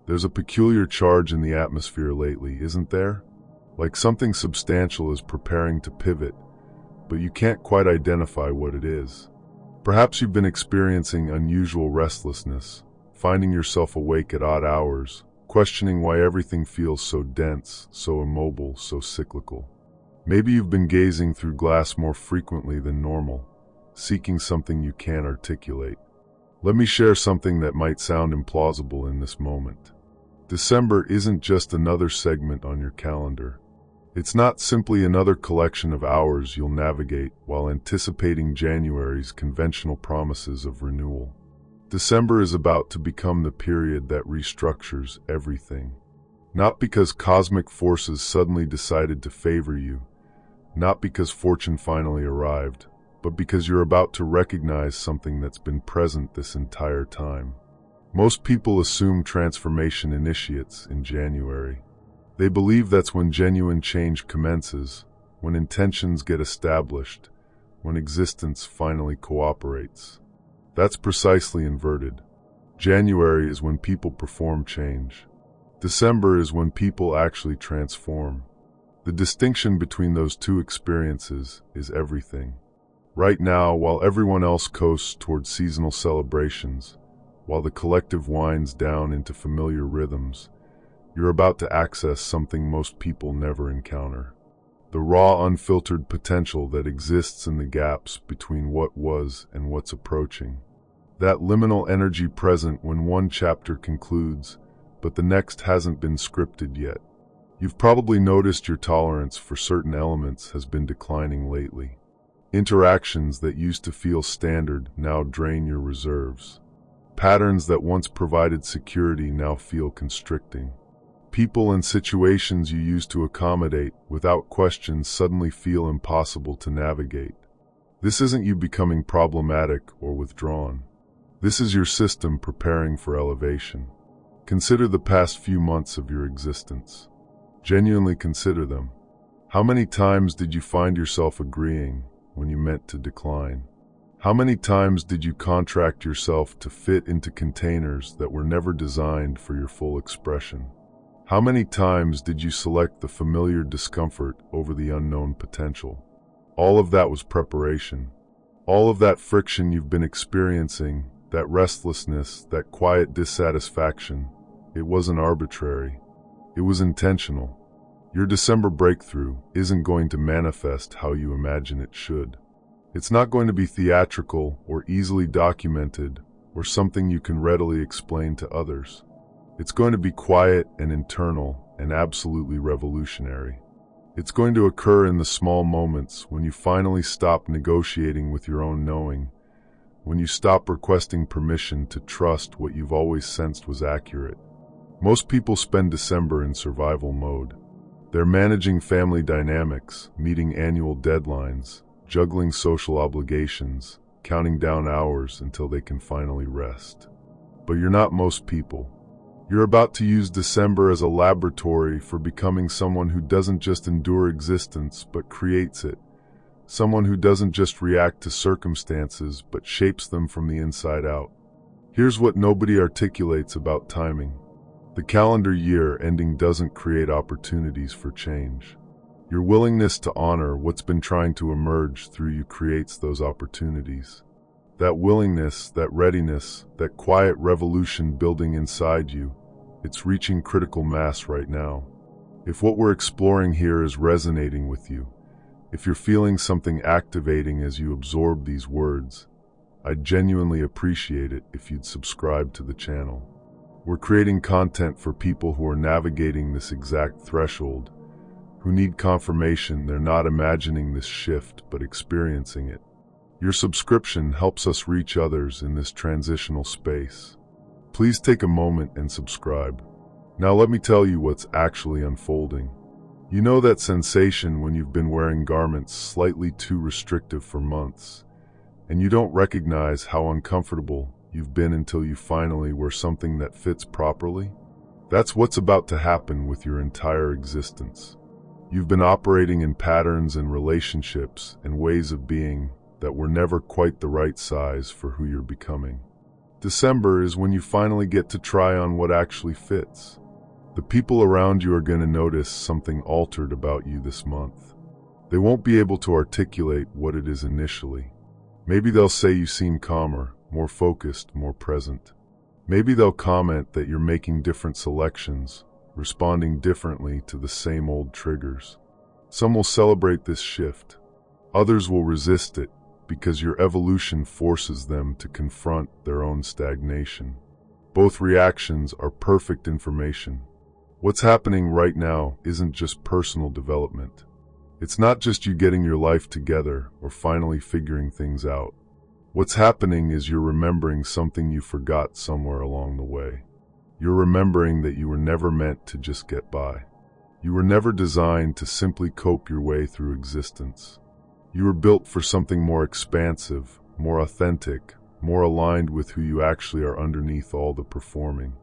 There's a peculiar charge in the atmosphere lately, isn't there? Like something substantial is preparing to pivot, but you can't quite identify what it is. Perhaps you've been experiencing unusual restlessness, finding yourself awake at odd hours, questioning why everything feels so dense, so immobile, so cyclical. Maybe you've been gazing through glass more frequently than normal, seeking something you can't articulate. Let me share something that might sound implausible in this moment. December isn't just another segment on your calendar. It's not simply another collection of hours you'll navigate while anticipating January's conventional promises of renewal. December is about to become the period that restructures everything. Not because cosmic forces suddenly decided to favor you, not because fortune finally arrived, but because you're about to recognize something that's been present this entire time. Most people assume transformation initiates in January. They believe that's when genuine change commences, when intentions get established, when existence finally cooperates. That's precisely inverted. January is when people perform change. December is when people actually transform. The distinction between those two experiences is everything. Right now, while everyone else coasts toward seasonal celebrations, while the collective winds down into familiar rhythms, you're about to access something most people never encounter. The raw, unfiltered potential that exists in the gaps between what was and what's approaching. That liminal energy present when one chapter concludes, but the next hasn't been scripted yet. You've probably noticed your tolerance for certain elements has been declining lately. Interactions that used to feel standard now drain your reserves. Patterns that once provided security now feel constricting. People and situations you used to accommodate without question suddenly feel impossible to navigate. This isn't you becoming problematic or withdrawn. This is your system preparing for elevation. Consider the past few months of your existence. Genuinely consider them. How many times did you find yourself agreeing when you meant to decline? How many times did you contract yourself to fit into containers that were never designed for your full expression? How many times did you select the familiar discomfort over the unknown potential? All of that was preparation. All of that friction you've been experiencing, that restlessness, that quiet dissatisfaction, it wasn't arbitrary. It was intentional. Your December breakthrough isn't going to manifest how you imagine it should. It's not going to be theatrical or easily documented or something you can readily explain to others. It's going to be quiet and internal and absolutely revolutionary. It's going to occur in the small moments when you finally stop negotiating with your own knowing, when you stop requesting permission to trust what you've always sensed was accurate. Most people spend December in survival mode. They're managing family dynamics, meeting annual deadlines, juggling social obligations, counting down hours until they can finally rest. But you're not most people. You're about to use December as a laboratory for becoming someone who doesn't just endure existence but creates it. Someone who doesn't just react to circumstances but shapes them from the inside out. Here's what nobody articulates about timing. The calendar year ending doesn't create opportunities for change. Your willingness to honor what's been trying to emerge through you creates those opportunities. That willingness, that readiness, that quiet revolution building inside you, it's reaching critical mass right now. If what we're exploring here is resonating with you, if you're feeling something activating as you absorb these words, I'd genuinely appreciate it if you'd subscribe to the channel. We're creating content for people who are navigating this exact threshold, who need confirmation they're not imagining this shift but experiencing it. Your subscription helps us reach others in this transitional space. Please take a moment and subscribe. Now let me tell you what's actually unfolding. You know that sensation when you've been wearing garments slightly too restrictive for months, and you don't recognize how uncomfortable you've been until you finally wear something that fits properly? That's what's about to happen with your entire existence. You've been operating in patterns and relationships and ways of being that were never quite the right size for who you're becoming. December is when you finally get to try on what actually fits. The people around you are going to notice something altered about you this month. They won't be able to articulate what it is initially. Maybe they'll say you seem calmer, more focused, more present. Maybe they'll comment that you're making different selections, responding differently to the same old triggers. Some will celebrate this shift. Others will resist it because your evolution forces them to confront their own stagnation. Both reactions are perfect information. What's happening right now isn't just personal development. It's not just you getting your life together or finally figuring things out. What's happening is you're remembering something you forgot somewhere along the way. You're remembering that you were never meant to just get by. You were never designed to simply cope your way through existence. You were built for something more expansive, more authentic, more aligned with who you actually are underneath all the performing.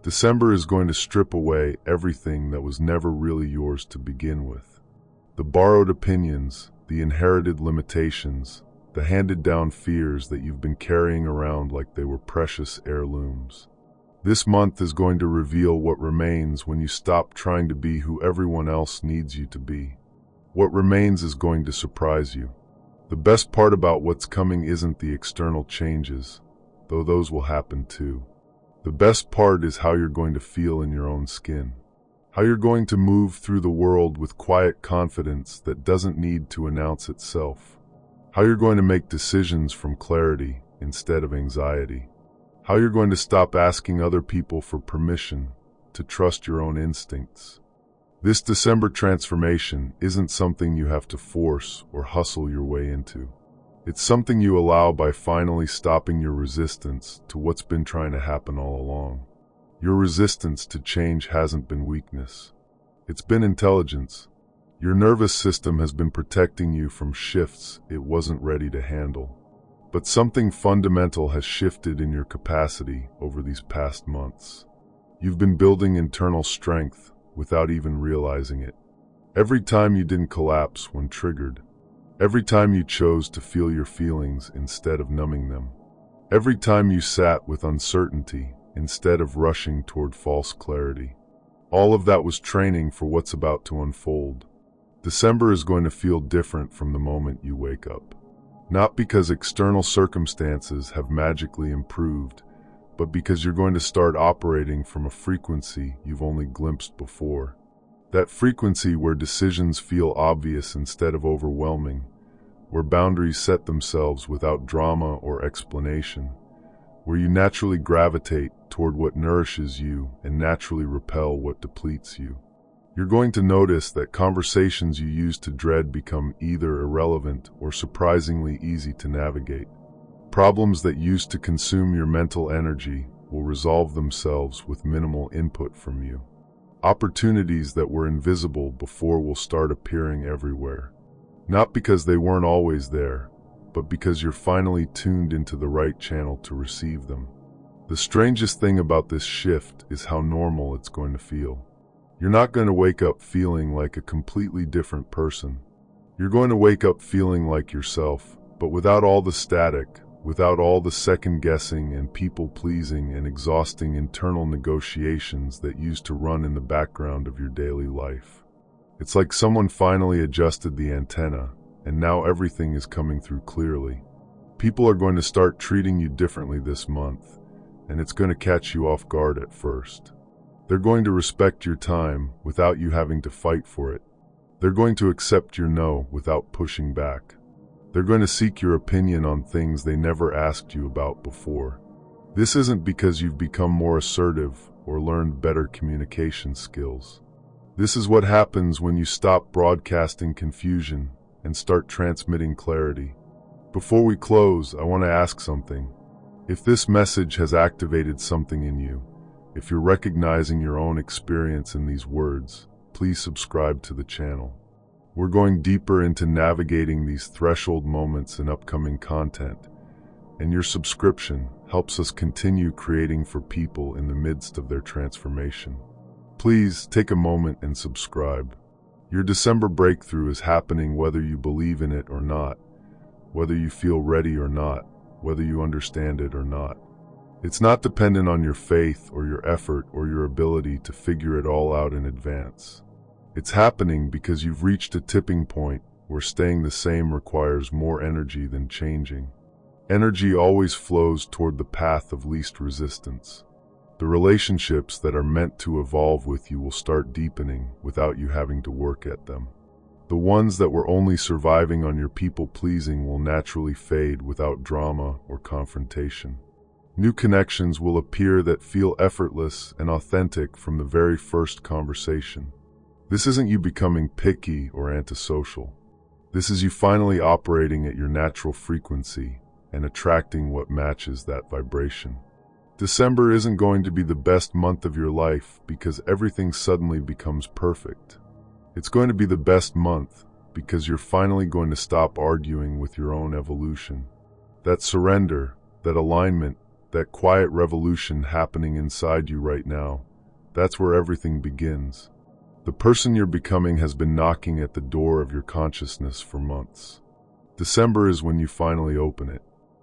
December is going to strip away everything that was never really yours to begin with. The borrowed opinions, the inherited limitations, the handed-down fears that you've been carrying around like they were precious heirlooms. This month is going to reveal what remains when you stop trying to be who everyone else needs you to be. What remains is going to surprise you. The best part about what's coming isn't the external changes, though those will happen too. The best part is how you're going to feel in your own skin. How you're going to move through the world with quiet confidence that doesn't need to announce itself. How you're going to make decisions from clarity instead of anxiety. How you're going to stop asking other people for permission to trust your own instincts. This December transformation isn't something you have to force or hustle your way into. It's something you allow by finally stopping your resistance to what's been trying to happen all along. Your resistance to change hasn't been weakness. It's been intelligence. Your nervous system has been protecting you from shifts it wasn't ready to handle. But something fundamental has shifted in your capacity over these past months. You've been building internal strength without even realizing it. Every time you didn't collapse when triggered. Every time you chose to feel your feelings instead of numbing them. Every time you sat with uncertainty instead of rushing toward false clarity. All of that was training for what's about to unfold. December is going to feel different from the moment you wake up. Not because external circumstances have magically improved, but because you're going to start operating from a frequency you've only glimpsed before. That frequency where decisions feel obvious instead of overwhelming, where boundaries set themselves without drama or explanation, where you naturally gravitate toward what nourishes you and naturally repel what depletes you. You're going to notice that conversations you used to dread become either irrelevant or surprisingly easy to navigate. Problems that used to consume your mental energy will resolve themselves with minimal input from you. Opportunities that were invisible before will start appearing everywhere. Not because they weren't always there, but because you're finally tuned into the right channel to receive them. The strangest thing about this shift is how normal it's going to feel. You're not going to wake up feeling like a completely different person. You're going to wake up feeling like yourself, but without all the static, without all the second-guessing and people-pleasing and exhausting internal negotiations that used to run in the background of your daily life. It's like someone finally adjusted the antenna, and now everything is coming through clearly. People are going to start treating you differently this month, and it's going to catch you off guard at first. They're going to respect your time without you having to fight for it. They're going to accept your no without pushing back. They're going to seek your opinion on things they never asked you about before. This isn't because you've become more assertive or learned better communication skills. This is what happens when you stop broadcasting confusion and start transmitting clarity. Before we close, I want to ask something. If this message has activated something in you, if you're recognizing your own experience in these words, please subscribe to the channel. We're going deeper into navigating these threshold moments in upcoming content, and your subscription helps us continue creating for people in the midst of their transformation. Please take a moment and subscribe. Your December breakthrough is happening whether you believe in it or not, whether you feel ready or not, whether you understand it or not. It's not dependent on your faith or your effort or your ability to figure it all out in advance. It's happening because you've reached a tipping point where staying the same requires more energy than changing. Energy always flows toward the path of least resistance. The relationships that are meant to evolve with you will start deepening without you having to work at them. The ones that were only surviving on your people-pleasing will naturally fade without drama or confrontation. New connections will appear that feel effortless and authentic from the very first conversation. This isn't you becoming picky or antisocial. This is you finally operating at your natural frequency and attracting what matches that vibration. December isn't going to be the best month of your life because everything suddenly becomes perfect. It's going to be the best month because you're finally going to stop arguing with your own evolution. That surrender, that alignment, that quiet revolution happening inside you right now, that's where everything begins. The person you're becoming has been knocking at the door of your consciousness for months. December is when you finally open it.